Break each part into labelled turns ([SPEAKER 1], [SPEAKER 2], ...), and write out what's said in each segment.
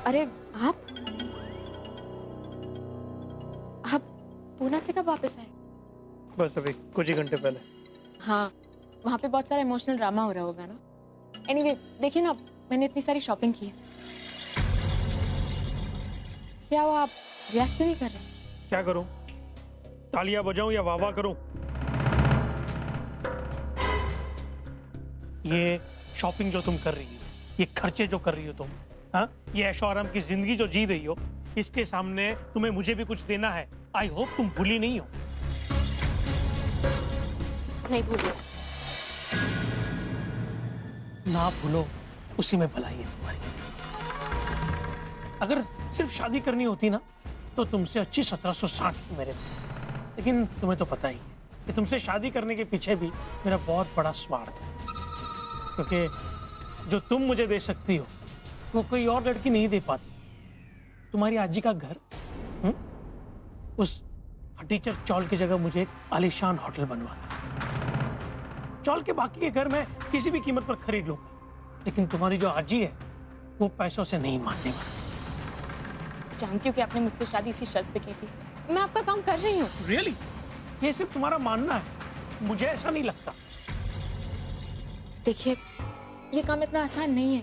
[SPEAKER 1] अरे आप पूना से कब वापस आए?
[SPEAKER 2] बस अभी कुछ ही घंटे पहले।
[SPEAKER 1] हाँ, वहाँ पे बहुत सारा इमोशनल ड्रामा हो रहा होगा ना। एनीवे, देखिए ना, मैंने इतनी सारी शॉपिंग की है। क्या हुआ, आप रिएक्ट नहीं कर रहे?
[SPEAKER 2] क्या करूं? तालियां बजाऊं या वाह वाह करूं? ये शॉपिंग जो तुम कर रही हो, ये खर्चे जो कर रही हो तुम, हाँ, ये ऐशो आराम की जिंदगी जो जी रही हो, इसके सामने तुम्हें मुझे भी कुछ देना है। आई होप तुम भूली नहीं हो।
[SPEAKER 1] नहीं भूलो।
[SPEAKER 2] ना भूलो, उसी में भलाई है तुम्हारी। अगर सिर्फ शादी करनी होती ना तो तुमसे अच्छी 1760 थी मेरे पास। लेकिन तुम्हें तो पता ही है कि तुमसे शादी करने के पीछे भी मेरा बहुत बड़ा स्वार्थ है, क्योंकि जो तुम मुझे दे सकती हो वो कोई और लड़की नहीं दे पाती। तुम्हारी आजी का घर, उस फटीचर चौल की जगह मुझे एक आलीशान होटल बनवाना। चौल के बाकी के घर मैं किसी भी कीमत पर खरीद लूंगा, लेकिन तुम्हारी जो आजी है वो पैसों से नहीं मानने वाली।
[SPEAKER 1] जानती हूँ कि आपने मुझसे शादी इसी शर्त पे की थी। मैं आपका काम कर रही हूँ।
[SPEAKER 2] रियली? ये सिर्फ तुम्हारा मानना है, मुझे ऐसा नहीं लगता।
[SPEAKER 1] देखिए, ये काम इतना आसान नहीं है।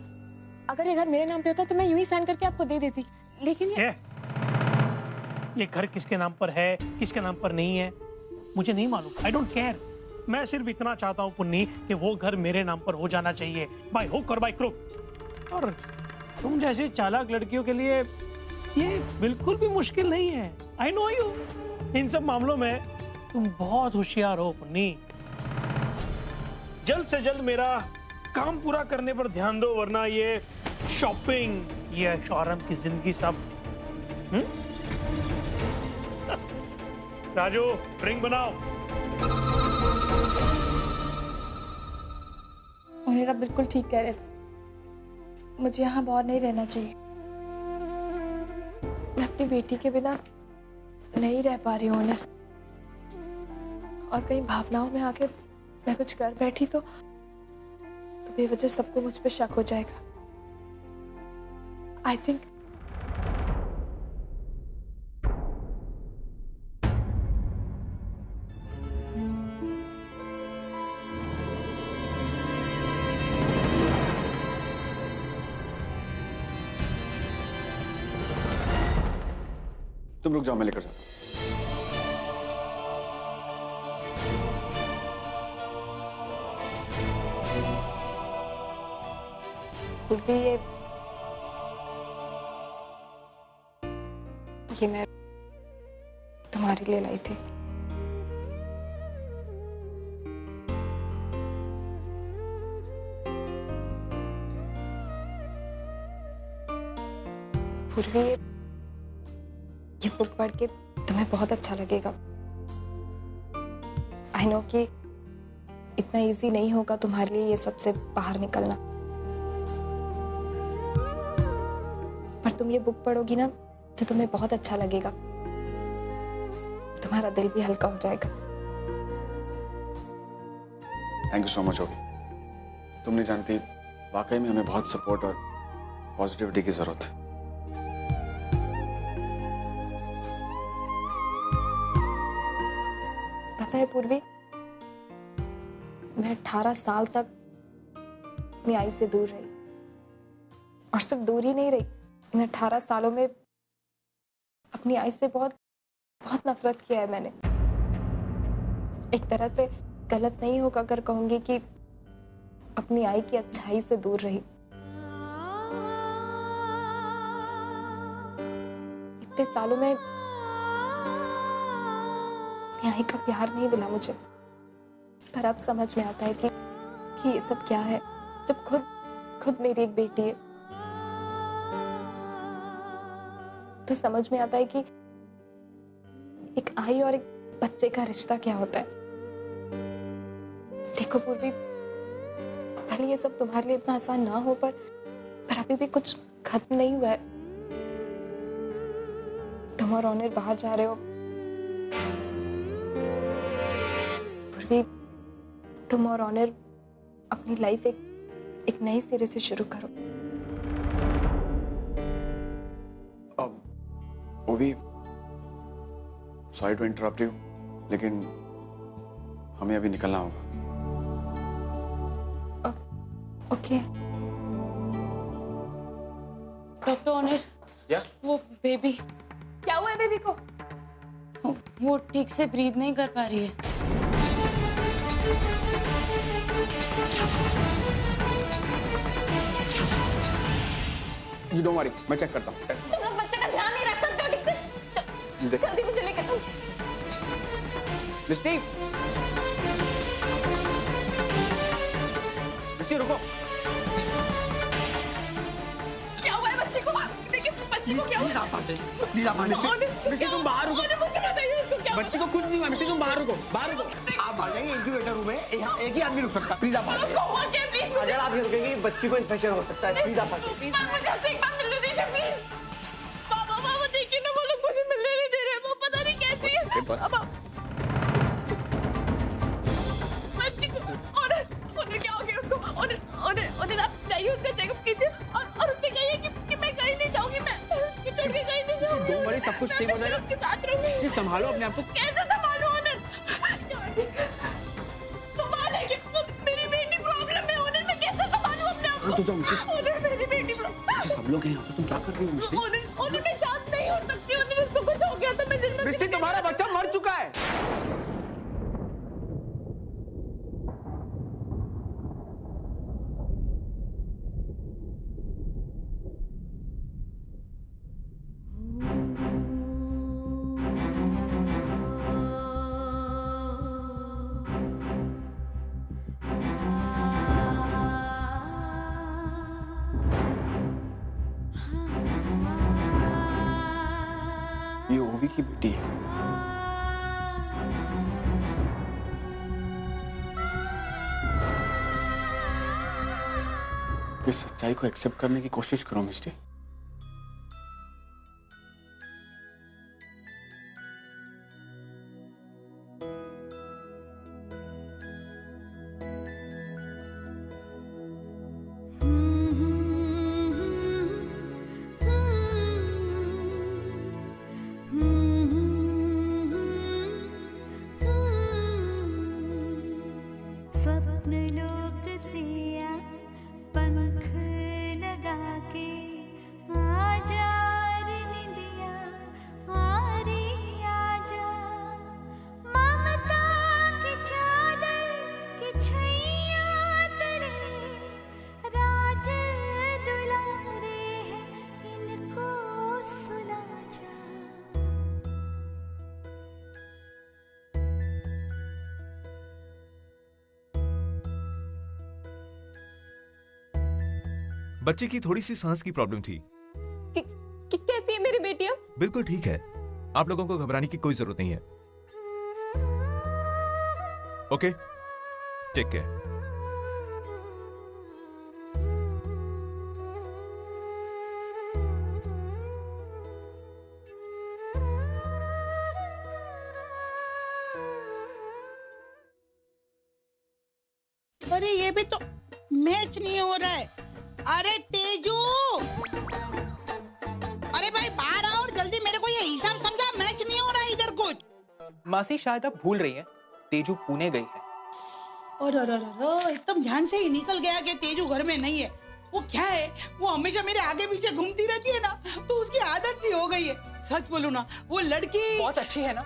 [SPEAKER 1] अगर ये घर मेरे नाम पे होता तो मैं यूं ही साइन करके आपको दे देती, लेकिन
[SPEAKER 2] ये घर किसके नाम पर है, किसके नाम पर नहीं है, मुझे नहीं मालूम। I don't care. मैं सिर्फ इतना चाहता हूँ पुन्नी कि वो घर मेरे नाम पर हो जाना चाहिए, बाय हुक और बाय क्रुक। और तुम जैसी चालाक लड़कियों के लिए ये बिल्कुल भी मुश्किल नहीं है। I know you. इन सब मामलों में तुम बहुत होशियार हो पुन्नी। जल्द से जल्द मेरा काम पूरा करने पर ध्यान दो, वरना ये शॉपिंग, ये शौहरम की जिंदगी सब। राजू, ड्रिंक बनाओ।
[SPEAKER 3] मुनीरा बिल्कुल ठीक कह रहे थे, मुझे यहाँ और नहीं रहना चाहिए। मैं अपनी बेटी के बिना नहीं रह पा रही हूँ ओनर, और कहीं भावनाओं में आके मैं कुछ कर बैठी तो बेवजह सबको मुझ पे शक हो जाएगा। आई थिंक
[SPEAKER 4] तुम रुक जाओ, मैं लेकर जाता हूँ।
[SPEAKER 5] ये मैं तुम्हारे लिए लाई थी। पूर्वी, ये बुक पढ़ के तुम्हें बहुत अच्छा लगेगा। आई नो कि इतना इजी नहीं होगा तुम्हारे लिए ये सबसे बाहर निकलना, पर तुम ये बुक पढ़ोगी ना तो तुम्हें बहुत अच्छा लगेगा। तुम्हारा दिल भी हल्का हो जाएगा।
[SPEAKER 4] थैंक यू सो मच ओवी। तुम नहीं जानती, वाकई में हमें बहुत सपोर्ट और पॉजिटिविटी की जरूरत है।
[SPEAKER 5] पता है पूर्वी, मैं 18 साल तक अपनी आई से दूर रही, और सिर्फ दूर ही नहीं रही, इन 18 सालों में अपनी आई से बहुत बहुत नफरत किया है मैंने। एक तरह से गलत नहीं होगा अगर कहूंगी कि अपनी आई की अच्छाई से दूर रही। इतने सालों में अपनी आई का प्यार नहीं मिला मुझे, पर अब समझ में आता है कि ये सब क्या है, जब खुद मेरी एक बेटी है तो समझ में आता है कि एक आई और एक बच्चे का रिश्ता क्या होता है। देखो पूर्वी, भले ये सब तुम्हारे लिए इतना आसान ना हो, पर अभी भी कुछ खत्म नहीं हुआ है। तुम और ऑनर बाहर जा रहे हो पूर्वी, तुम और ऑनर अपनी लाइफ एक नए सिरे से शुरू करो।
[SPEAKER 4] वो भी सॉरी टू इंटरप्ट यू, लेकिन हमें अभी निकलना होगा।
[SPEAKER 5] ओके।
[SPEAKER 1] डॉक्टर ऑनर,
[SPEAKER 4] या
[SPEAKER 1] वो बेबी,
[SPEAKER 3] क्या हुआ है बेबी को?
[SPEAKER 1] वो ठीक से ब्रीथ नहीं कर पा रही है।
[SPEAKER 4] यू डोंट वरी, मैं चेक करता हूँ।
[SPEAKER 3] तुम लोग बच्चे का ध्यान नहीं रख सकते हो ठीक से? जल्दी मुझे लेकर चलो।
[SPEAKER 4] मिस्टी, मिस्टी रुको।
[SPEAKER 3] क्या हुआ है बच्चे को? देखिए बच्चे को क्या हुआ?
[SPEAKER 6] मिस्टी तुम बाहर रुको।
[SPEAKER 3] मुझे बताइए उसको क्या हुआ?
[SPEAKER 6] बच्ची को कुछ नहीं हुआ। मिस्टी तुम बाहर रुको, बाहर रुको। आप भाग जाएंगे इंक्यूबेटर रूम में, यहाँ एक ही आदमी रुक सकता है। प्लीज आप भाग
[SPEAKER 3] उसको हुआ क्या? प्लीज
[SPEAKER 6] जाइए। अगर आप ये रुकेंगे बच्ची को इन्फेक्शन हो सकता है। प्लीज आप भाग जाइए।
[SPEAKER 3] मुझे उससे एक बार मिलने दीजिए प्लीज। पापा देखिए ना, वो लोग मुझे मिलने नहीं दे रहे। वो पता नहीं कैसी है। बच्ची को ऑनर क्या हो गया उसको? ऑनर आप जाइए उसका चेकअप कीजिए और उससे कहिए कि मैं कहीं नहीं जाऊंगी। मैं छोड़ के कहीं नहीं जाऊंगी।
[SPEAKER 6] डोंट वरी, सब कुछ ठीक हो जाएगा।
[SPEAKER 3] उसके साथ रहूंगी।
[SPEAKER 6] जी संभालो अपने आप को।
[SPEAKER 3] कैसे संभालूं ऑनर? संभाल है कि मेरी बेटी प्रॉब्लम है ऑनर, मैं कैसे संभालूं अपने आप को?
[SPEAKER 6] तो जाओ मिस्टी।
[SPEAKER 3] ऑनर मेरी बेटी प्रॉब्लम।
[SPEAKER 6] सब लोग हैं यहाँ पे, तुम क्या कर रही हो मिस्टी?
[SPEAKER 3] ऑनर मैं शांत नहीं हो सकती। ऑनर उसको कुछ हो गया तो मैं जिंदा
[SPEAKER 6] मिस्टी तुम्हारा बच्चा मर चुका है।
[SPEAKER 4] ये ओवी की बेटी है। इस सच्चाई को एक्सेप्ट करने की कोशिश करो मिस्टी।
[SPEAKER 7] स्वप्न लोक से आ पंख लगा के आजा रे निंदिया आरी आजा ममता की चादर की छैया तले राज दुलारे हैं इनको सुला जा।
[SPEAKER 8] बच्चे की थोड़ी सी सांस की प्रॉब्लम थी।
[SPEAKER 3] कैसी है मेरी बेटी अब?
[SPEAKER 8] बिल्कुल ठीक है, आप लोगों को घबराने की कोई जरूरत नहीं है। Okay, take care.
[SPEAKER 9] अरे ये भी तो मैच नहीं हो रहा है। अरे तेजू, अरे भाई बाहर आओ और जल्दी, मेरे को ये हिसाब समझा, मैच नहीं हो रहा है इधर कुछ।
[SPEAKER 10] मासी शायद आप भूल रही हैं, तेजू पुणे गई है।
[SPEAKER 9] और एकदम ध्यान से ही निकल गया कि तेजू घर में नहीं है। वो क्या है, वो हमेशा मेरे आगे पीछे घूमती रहती है ना, तो उसकी आदत सी हो गई है। सच बोलूं ना, वो लड़की
[SPEAKER 10] बहुत अच्छी है ना।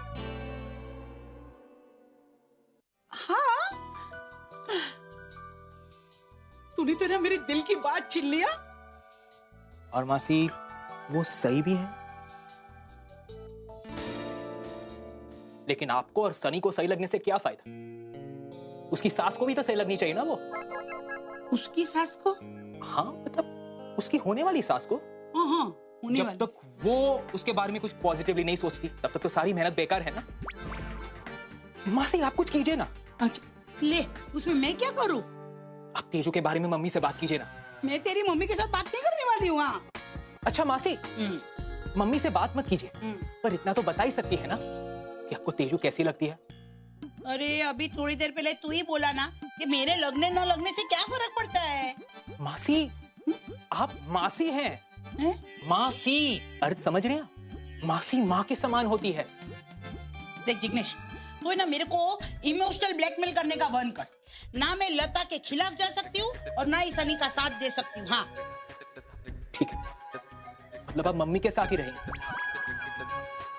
[SPEAKER 9] हाँ, तूने तो ना मेरे दिल की बात छीन लिया।
[SPEAKER 10] और मासी वो सही भी है, लेकिन आपको और सनी को सही लगने से क्या फायदा? उसकी सास को भी तो सही लगनी चाहिए ना वो।
[SPEAKER 9] उसकी सास को?
[SPEAKER 10] हाँ मतलब उसकी होने वाली सास को।
[SPEAKER 9] हाँ, होने
[SPEAKER 10] जब
[SPEAKER 9] वाली।
[SPEAKER 10] तक वो उसके बारे में कुछ पॉजिटिवली नहीं सोचती तब तक तो सारी मेहनत बेकार है ना। मासी आप कुछ कीजिए ना।
[SPEAKER 9] अच्छा ले, उसमें मैं क्या करूं?
[SPEAKER 10] आप तेजू के बारे में मम्मी से बात कीजिए ना।
[SPEAKER 9] मैं तेरी मम्मी के साथ बात नहीं करने वाली हूँ। हाँ।
[SPEAKER 10] अच्छा मासी, मम्मी से बात मत कीजिए, पर इतना तो बता ही सकती है ना कि आपको तेजू कैसी लगती है।
[SPEAKER 9] अरे अभी थोड़ी देर पहले तू ही बोला ना कि मेरे लगने न लगने से क्या फर्क पड़ता है।
[SPEAKER 10] मासी, आप मासी हैं। मासी अर्थ समझ रहे हैं? मासी माँ के समान होती है।
[SPEAKER 9] देख जिग्नेश, तू है ना मेरे को इमोशनल ब्लैकमेल करने का बंद कर। ना मैं लता के खिलाफ जा सकती हूँ और ना ही सनी का साथ दे सकती हूँ। हाँ
[SPEAKER 10] ठीक है, मतलब आप मम्मी के साथ ही रहेंगे।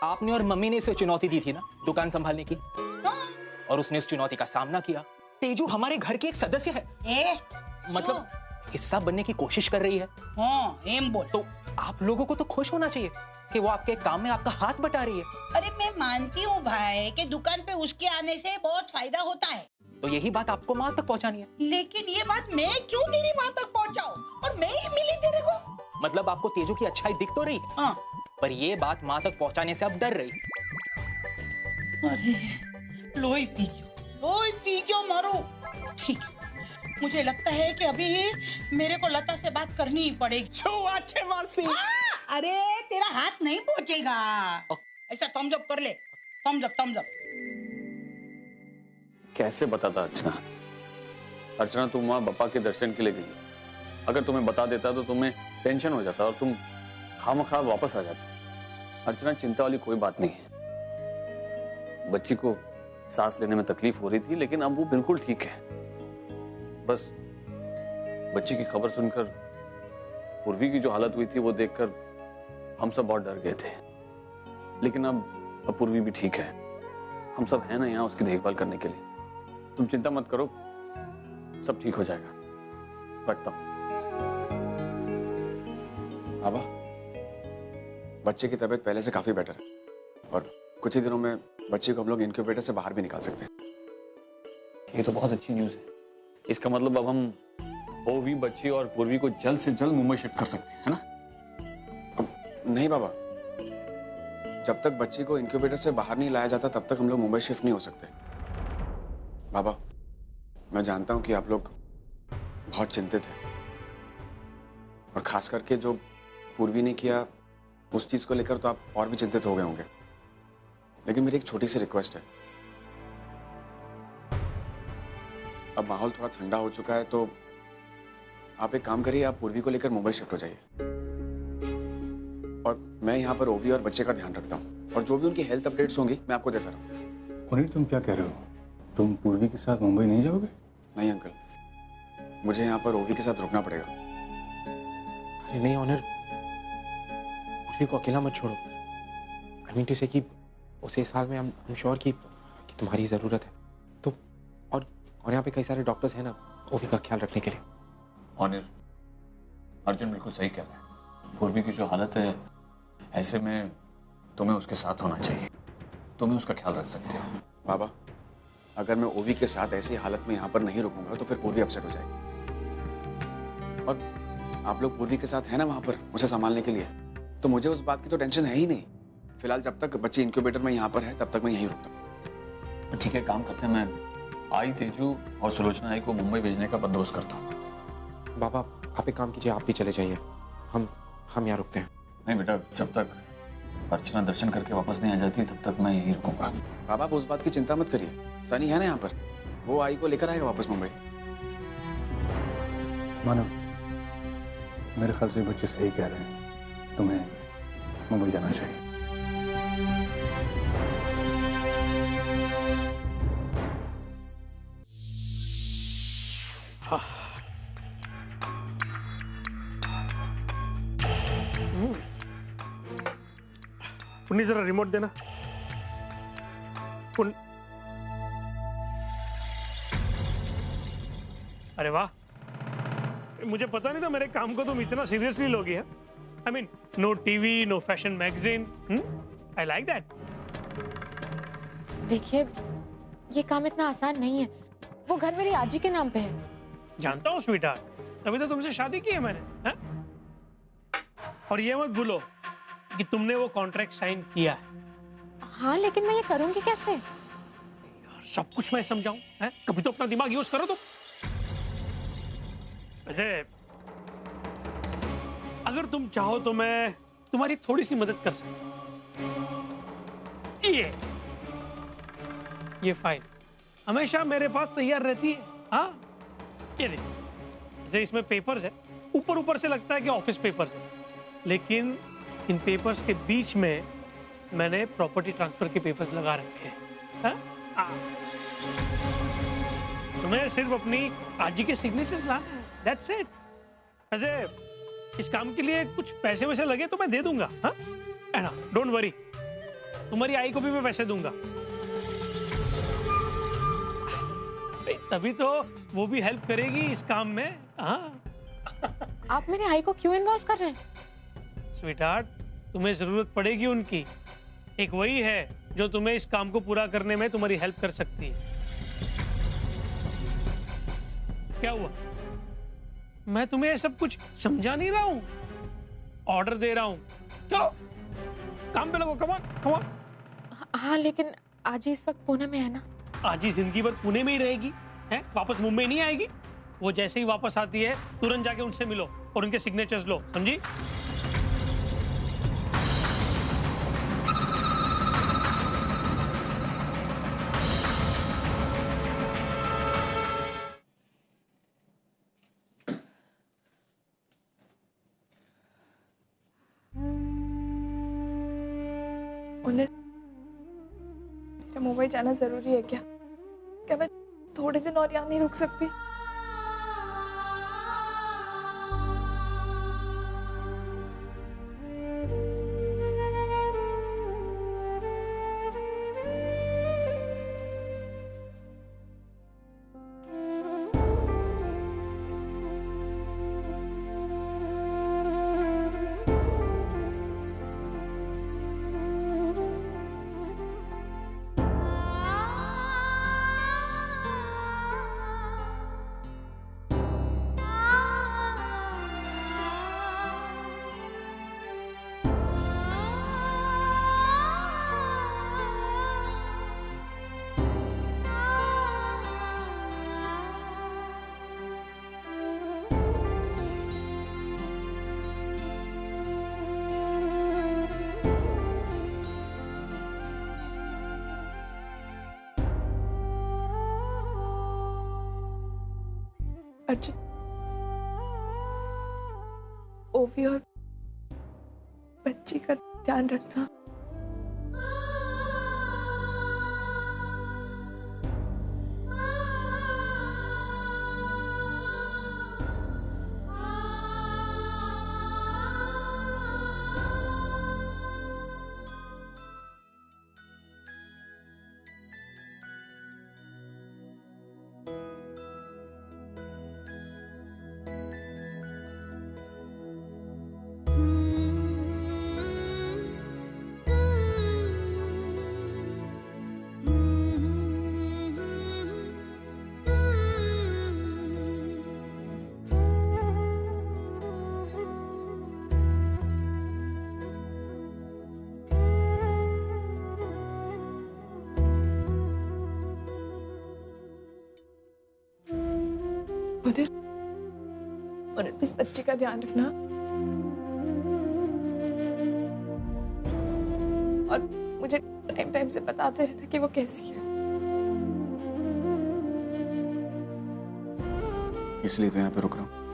[SPEAKER 10] आपने और मम्मी ने इसे चुनौती दी थी ना दुकान संभालने की, और उसने उस चुनौती का सामना किया। तेजू हमारे घर की एक सदस्य है, मतलब हिस्सा बनने की कोशिश कर रही है।
[SPEAKER 9] हाँ, एम बोल।
[SPEAKER 10] तो आप लोगों को तो खुश होना चाहिए कि वो आपके काम में आपका हाथ बटा रही है।
[SPEAKER 9] अरे मैं मानती हूँ भाई कि दुकान पे उसके आने से बहुत फायदा होता है,
[SPEAKER 10] तो यही बात आपको माँ तक पहुँचानी है।
[SPEAKER 9] लेकिन ये बात मैं क्यों तेरी माँ तक पहुँचाऊं और मैं ही मिली तेरे को?
[SPEAKER 10] मतलब आपको तेजू की अच्छाई दिख तो रही है,
[SPEAKER 9] हाँ,
[SPEAKER 10] पर ये बात माँ तक पहुँचाने से आप डर रही।
[SPEAKER 9] अरे लोई पी क्यों मारू? ठीक है, मुझे लगता है कि अभी मेरे को लता से बात करनी ही पड़ेगी।
[SPEAKER 10] अच्छे मासी।
[SPEAKER 9] अरे तेरा हाथ नहीं पहुंचेगा, ऐसा थम्स अप कर ले। Thums Up.
[SPEAKER 4] कैसे बताता अर्चना? अर्चना, तुम वहां बप्पा के दर्शन के लिए गई। अगर तुम्हें बता देता तो तुम्हें टेंशन हो जाता और तुम खामखा वापस आ जाती। अर्चना, चिंता वाली कोई बात नहीं है। बच्ची को सांस लेने में तकलीफ हो रही थी, लेकिन अब वो बिल्कुल ठीक है। बस बच्ची की खबर सुनकर पूर्वी की जो हालत हुई थी वो देखकर हम सब बहुत डर गए थे, लेकिन अब पूर्वी भी ठीक है। हम सब हैं ना यहाँ उसकी देखभाल करने के लिए। तुम चिंता मत करो, सब ठीक हो जाएगा। रखता हूं। बाबा, बच्चे की तबीयत पहले से काफी बेटर है और कुछ ही दिनों में बच्चे को हम लोग इनक्यूबेटर से बाहर भी निकाल सकते हैं। ये तो बहुत अच्छी न्यूज़ है। इसका मतलब अब हम ओवी, बच्ची और पूर्वी को जल्द से जल्द मुंबई शिफ्ट कर सकते हैं, है ना? नहीं बाबा, जब तक बच्ची को इनक्यूबेटर से बाहर नहीं लाया जाता तब तक हम लोग मुंबई शिफ्ट नहीं हो सकते। बाबा, मैं जानता हूं कि आप लोग बहुत चिंतित हैं और खास करके जो पूर्वी ने किया उस चीज को लेकर तो आप और भी चिंतित हो गए होंगे, लेकिन मेरी एक छोटी सी रिक्वेस्ट है। अब माहौल थोड़ा ठंडा हो चुका है तो आप एक काम करिए, आप पूर्वी को लेकर मुंबई शिफ्ट हो जाइए और मैं यहाँ पर ओवी और बच्चे का ध्यान रखता हूँ और जो भी उनकी हेल्थ अपडेट्स होंगी मैं आपको देता रहूँ।
[SPEAKER 11] पुनीत, तुम क्या कह रहे हो? तुम पूर्वी के साथ मुंबई नहीं जाओगे?
[SPEAKER 4] नहीं अंकल, मुझे यहाँ पर ओवी के साथ रुकना पड़ेगा।
[SPEAKER 12] अरे नहीं ऑनर, पूर्वी को अकेला मत छोड़ो। आई मीन टू से कि उसे इस हाल में हम श्योर कि तुम्हारी ज़रूरत है। तो और यहाँ पे कई सारे डॉक्टर्स हैं ना ओवी का ख्याल रखने के लिए।
[SPEAKER 4] ऑनर, अर्जुन बिल्कुल सही कह रहा है। पूर्वी की जो हालत है ऐसे में तुम्हें उसके साथ होना चाहिए, तुम्हें उसका ख्याल रख सकते हो। बाबा, अगर मैं ओवी के साथ ऐसी हालत में यहाँ पर नहीं रुकूंगा तो फिर पूर्वी अपसेट हो जाएगी और आप लोग पूर्वी के साथ है ना वहां पर उसे संभालने के लिए, तो मुझे उस बात की तो टेंशन है ही नहीं। फिलहाल जब तक बच्चे इंक्यूबेटर में यहाँ पर है तब तक मैं यहीं रुकता हूँ। ठीक है, काम करते हैं, मैं आई, तेजू और सुलोचना आई को मुंबई भेजने का बंदोबस्त करता हूँ।
[SPEAKER 12] बाबा आप एक काम कीजिए, आप भी चले जाइए, हम यहाँ रुकते हैं।
[SPEAKER 4] नहीं बेटा, जब तक अर्चना दर्शन करके वापस नहीं आ जाती तब तक मैं यहीं रुकूंगा। बाबा, आप उस बात की चिंता मत करिए, सनी है ना यहाँ पर, वो आई को लेकर आएगा वापस मुंबई।
[SPEAKER 11] मानो, मेरे ख्याल से बच्चे सही कह रहे हैं, तुम्हें मुंबई जाना चाहिए।
[SPEAKER 2] पुन्नी जरा रिमोट देना। अरे वाह, मुझे पता नहीं था मेरे काम को तुम इतना सीरियसली लोगे। I mean, no TV, no fashion magazine. I like that.
[SPEAKER 1] देखिए, ये काम इतना आसान नहीं है। वो घर मेरी आजी के नाम पे है।
[SPEAKER 2] जानता हूँ स्वीटहार्ट, तभी तो तुमसे शादी की है मैंने, है? और ये मत भूलो कि तुमने वो कॉन्ट्रैक्ट साइन किया है।
[SPEAKER 1] हाँ, लेकिन मैं ये करूंगी कैसे?
[SPEAKER 2] यार, सब कुछ मैं समझाऊं, हैं? कभी तो अपना दिमाग यूज करो तुम। वैसे अगर तुम चाहो तो मैं तुम्हारी थोड़ी सी मदद कर सकता हूं। ये फाइल हमेशा मेरे पास तैयार रहती है। हाँ, ये देखिए, जैसे इसमें पेपर्स है, ऊपर ऊपर से लगता है कि ऑफिस पेपर्स है, लेकिन इन पेपर्स के बीच में मैंने प्रॉपर्टी ट्रांसफर के पेपर्स लगा रखे हैं। हाँ? तुम्हें सिर्फ अपनी आजी के सिग्नेचर्स लाना है, दैट्स इट। वैसे इस काम के लिए कुछ पैसे वैसे लगे तो मैं दे दूंगा। हाँ, एना डोंट वरी, तुम्हारी आई को भी मैं पैसे दूंगा। तभी तो वो भी हेल्प करेगी इस काम में। हाँ।
[SPEAKER 1] आप मेरे आई को क्यों इन्वॉल्व कर रहे हैं?
[SPEAKER 2] स्वीटहार्ट, तुम्हें जरूरत पड़ेगी उनकी। एक वही है जो तुम्हें इस काम को पूरा करने में तुम्हारी हेल्प कर सकती है। क्या हुआ? मैं तुम्हें सब कुछ समझा नहीं रहा हूं, ऑर्डर दे रहा हूं। चलो काम पे लगो, कम ऑन कम ऑन।
[SPEAKER 1] हाँ, लेकिन आज इस वक्त पुणे में है ना।
[SPEAKER 2] आज ही जिंदगी भर पुणे में ही रहेगी, हैं? वापस मुंबई नहीं आएगी। वो जैसे ही वापस आती है तुरंत जाके उनसे मिलो और उनके सिग्नेचर्स लो, समझी?
[SPEAKER 3] उन्हें मेरा मुंबई जाना जरूरी है क्या? क्या मैं थोड़े दिन और यहाँ नहीं रुक सकती? अर्जुन, ओवी और बच्ची का ध्यान रखना। और इस बच्ची का ध्यान रखना और मुझे टाइम टाइम से बताते रहना कि वो कैसी है।
[SPEAKER 4] इसलिए तो यहाँ पे रुक रहा हूँ।